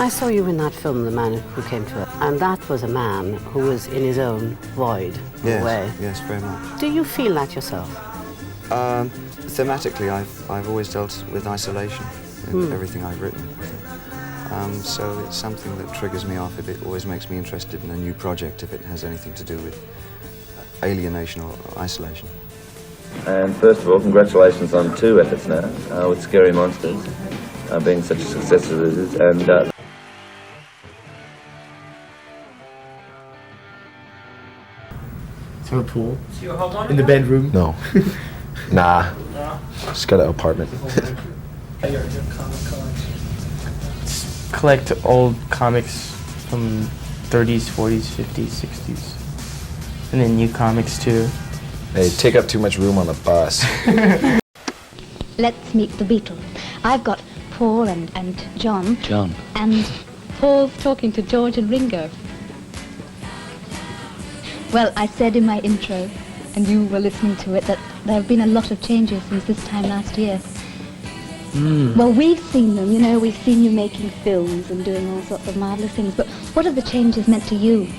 I saw you in that film, The Man Who Came to It, and that was a man who was in his own void, in a way. Yes, very much. Do you feel that yourself? Thematically, I've always dealt with isolation in everything I've written. So it's something that triggers me off. It always makes me interested in a new project if it has anything to do with alienation or isolation. And first of all, congratulations on 2 efforts now with Scary Monsters being such a success as it is. And a pool in the bedroom? No. Nah. Just got an apartment. Collect old comics from 30s, 40s, 50s, 60s. And then new comics too. They take up too much room on the bus. Let's meet the Beatles. I've got Paul and John. John. And Paul's talking to George and Ringo. Well, I said in my intro, and you were listening to it, that there have been a lot of changes since this time last year. Well, we've seen them, you know, we've seen you making films and doing all sorts of marvellous things, but what have the changes meant to you?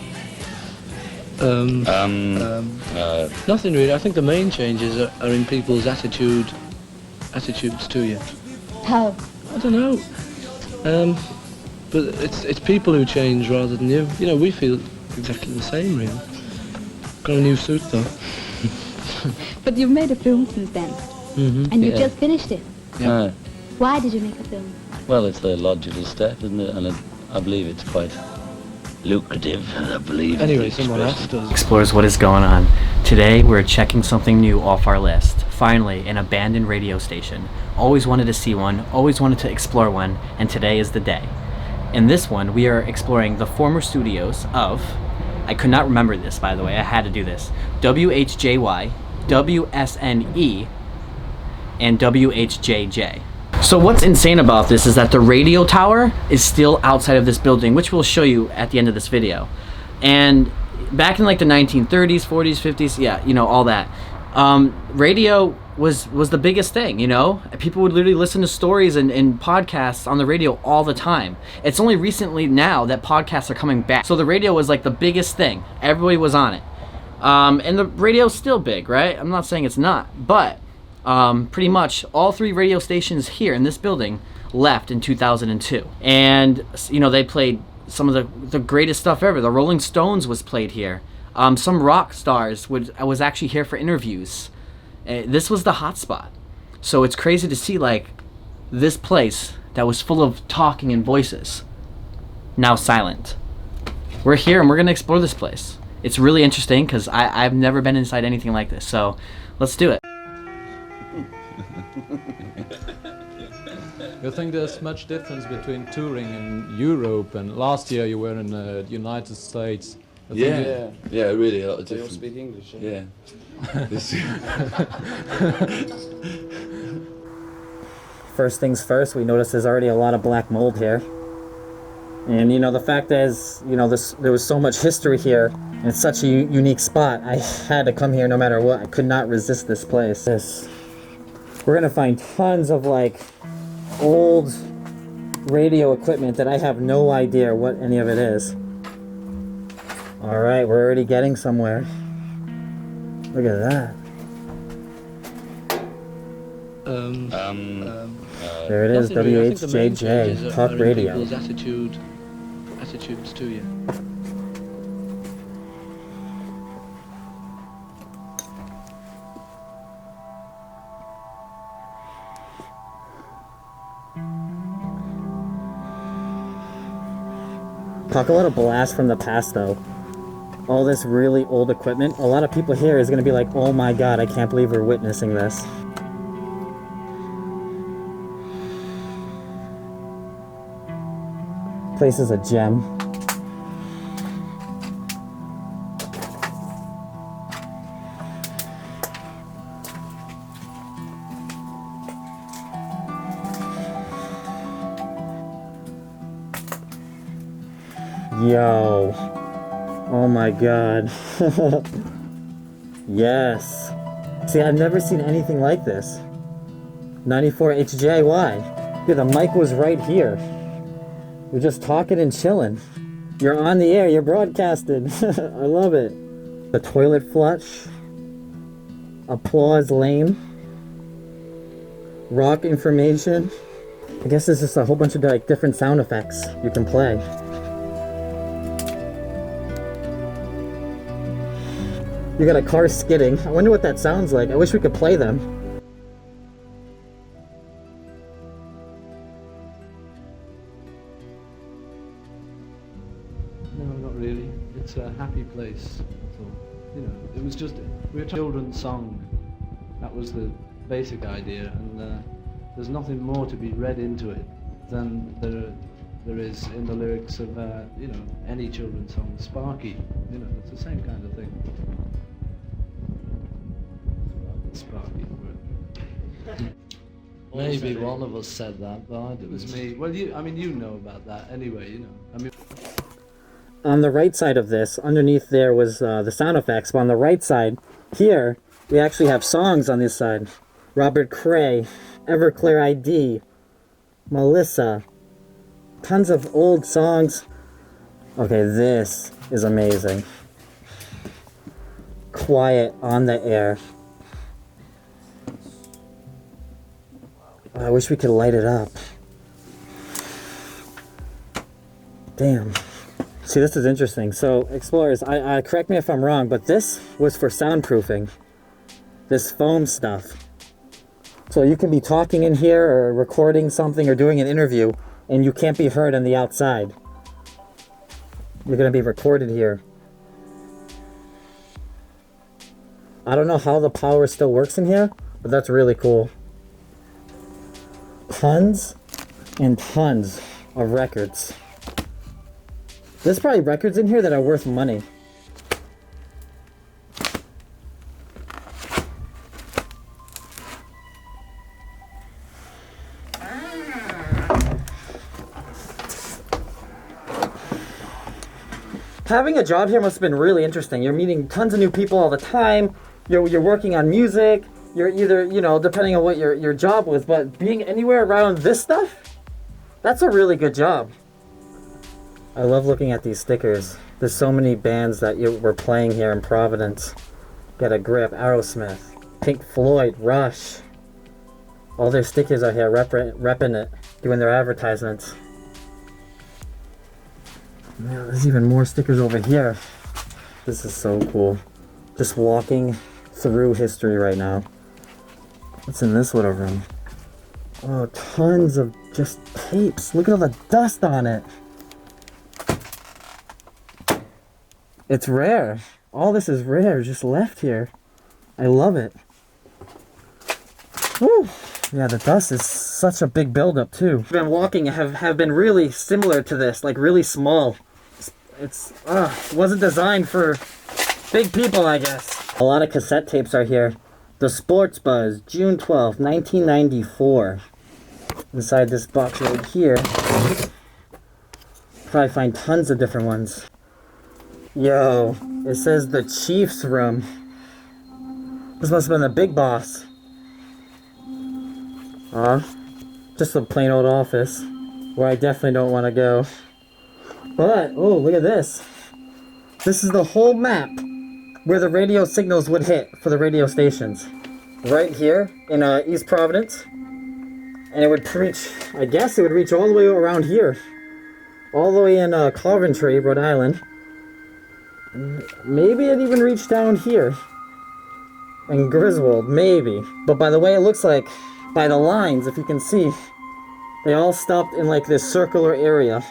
Nothing really. I think the main changes are in people's attitudes to you. How? I don't know. But it's people who change rather than you. You know, we feel exactly the same, really. Got a new suit, though. But you've made a film since then, and you just finished it. Yeah. Why did you make a film? Well, it's the logical step, isn't it? And I believe it's quite lucrative, I believe. Anyway, someone else does. Explorers, what is going on? Today, we're checking something new off our list. Finally, an abandoned radio station. Always wanted to see one, always wanted to explore one, and today is the day. In this one, we are exploring the former studios of, I could not remember this, by the way, I had to do this, WHJY, WSNE, and WHJJ. So what's insane about this is that the radio tower is still outside of this building, which we'll show you at the end of this video. And back in like the 1930s, 40s, 50s, yeah, you know, all that. Radio was the biggest thing, you know? People would literally listen to stories and podcasts on the radio all the time. It's only recently now that podcasts are coming back. So the radio was like the biggest thing. Everybody was on it. And the radio's still big, right? I'm not saying it's not, but pretty much all 3 radio stations here in this building left in 2002. And, you know, they played some of the greatest stuff ever. The Rolling Stones was played here. Some rock stars was actually here for interviews. This was the hot spot. So it's crazy to see like this place that was full of talking and voices, now silent. We're here and we're gonna explore this place. It's really interesting because I've never been inside anything like this. So let's do it. You think there's much difference between touring in Europe and last year you were in the United States? Yeah, really a lot of They all difference. speak English. Yeah. First things first, we notice there's already a lot of black mold here. And you know, the fact is, you know, there was so much history here, and it's such a unique spot. I had to come here no matter what. I could not resist this place. We're gonna find tons of like old radio equipment that I have no idea what any of it is. All right, we're already getting somewhere. Look at that. There it is, WHJJ, talk radio. People's attitudes to you. Talk about a blast from the past though. All this really old equipment. A lot of people here is gonna be like, oh my god, I can't believe we're witnessing this. Place is a gem. Yo. Oh my god. Yes. See, I've never seen anything like this. 94 HJY. Yeah, the mic was right here. You're just talking and chilling. You're on the air, you're broadcasted. I love it. The toilet flush. Applause lane. Rock information. I guess there's just a whole bunch of like different sound effects you can play. You got a car skidding. I wonder what that sounds like. I wish we could play them. No, not really. It's a happy place. So, you know, it was just we're a children's song. That was the basic idea, and there's nothing more to be read into it than there is in the lyrics of you know, any children's song. Sparky, you know, it's the same kind of thing. Sparky. Maybe one of us said that, but I didn't. It was me. Well, you know about that anyway, you know. I mean. On the right side of this, underneath there was the sound effects, but on the right side, here, we actually have songs on this side. Robert Cray, Everclear ID, Melissa, tons of old songs. Okay, this is amazing. Quiet on the air. I wish we could light it up. Damn. See, this is interesting. So, Explorers, I correct me if I'm wrong, but this was for soundproofing. This foam stuff. So you can be talking in here or recording something or doing an interview, and you can't be heard on the outside. You're going to be recorded here. I don't know how the power still works in here, but that's really cool. Tons and tons of records. There's probably records in here that are worth money. Having a job here must have been really interesting. You're meeting tons of new people all the time. You're working on music. You're either, you know, depending on what your job was, but being anywhere around this stuff, that's a really good job. I love looking at these stickers. There's so many bands that were playing here in Providence. Get a Grip, Aerosmith, Pink Floyd, Rush. All their stickers are here repping it, doing their advertisements. Man, there's even more stickers over here. This is so cool. Just walking through history right now. What's in this little room? Oh, tons of just tapes. Look at all the dust on it. It's rare. All this is rare, just left here. I love it. Woo! Yeah, the dust is such a big buildup too. Been walking have been really similar to this, like really small. It wasn't designed for big people, I guess. A lot of cassette tapes are here. The Sports Buzz, June 12th, 1994. Inside this box right here. Probably find tons of different ones. Yo, it says the Chiefs room. This must have been the big boss. Just a plain old office where I definitely don't want to go. But, oh, look at this. This is the whole map where the radio signals would hit for the radio stations. Right here in East Providence. And it would reach, I guess it would reach all the way around here. All the way in Coventry, Rhode Island. Maybe it even reached down here. In Griswold, maybe. But by the way it looks like, by the lines, if you can see, they all stopped in like this circular area.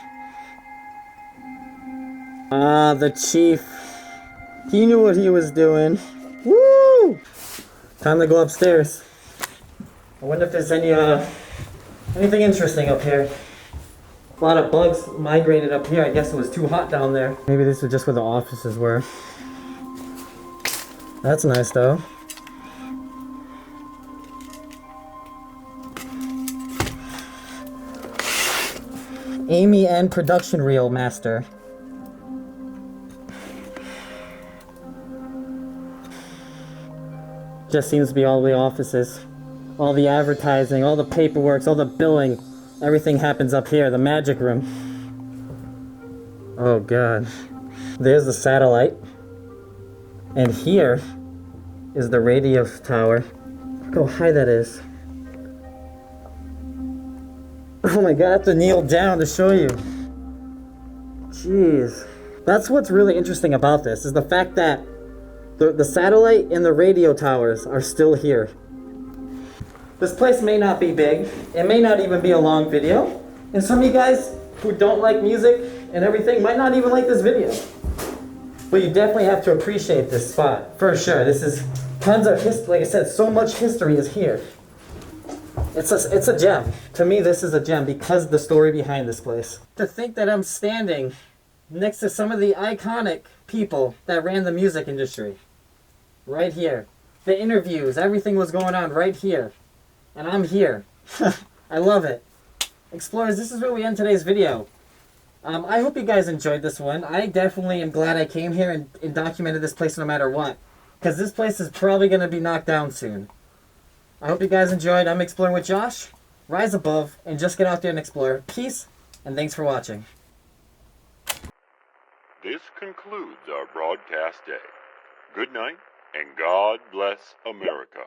The chief. He knew what he was doing. Woo! Time to go upstairs. I wonder if there's anything interesting up here. A lot of bugs migrated up here. I guess it was too hot down there. Maybe this was just where the offices were. That's nice though. Amy N. Production Reel Master. Just seems to be all the offices. All the advertising, all the paperwork, all the billing. Everything happens up here, the magic room. Oh god. There's the satellite. And here is the radio tower. Look how high that is. Oh my god, I have to kneel down to show you. Jeez. That's what's really interesting about this, is the fact that the satellite and the radio towers are still here. This place may not be big. It may not even be a long video. And some of you guys who don't like music and everything might not even like this video. But you definitely have to appreciate this spot, for sure. This is tons of history. Like I said, so much history is here. It's a gem. To me, this is a gem because of the story behind this place. To think that I'm standing next to some of the iconic people that ran the music industry. Right here. The interviews, everything was going on right here. And I'm here. I love it. Explorers, this is where we end today's video. I hope you guys enjoyed this one. I definitely am glad I came here and documented this place no matter what. Because this place is probably going to be knocked down soon. I hope you guys enjoyed. I'm Exploring with Josh. Rise above and just get out there and explore. Peace, and thanks for watching. This concludes our broadcast day. Good night, and God bless America.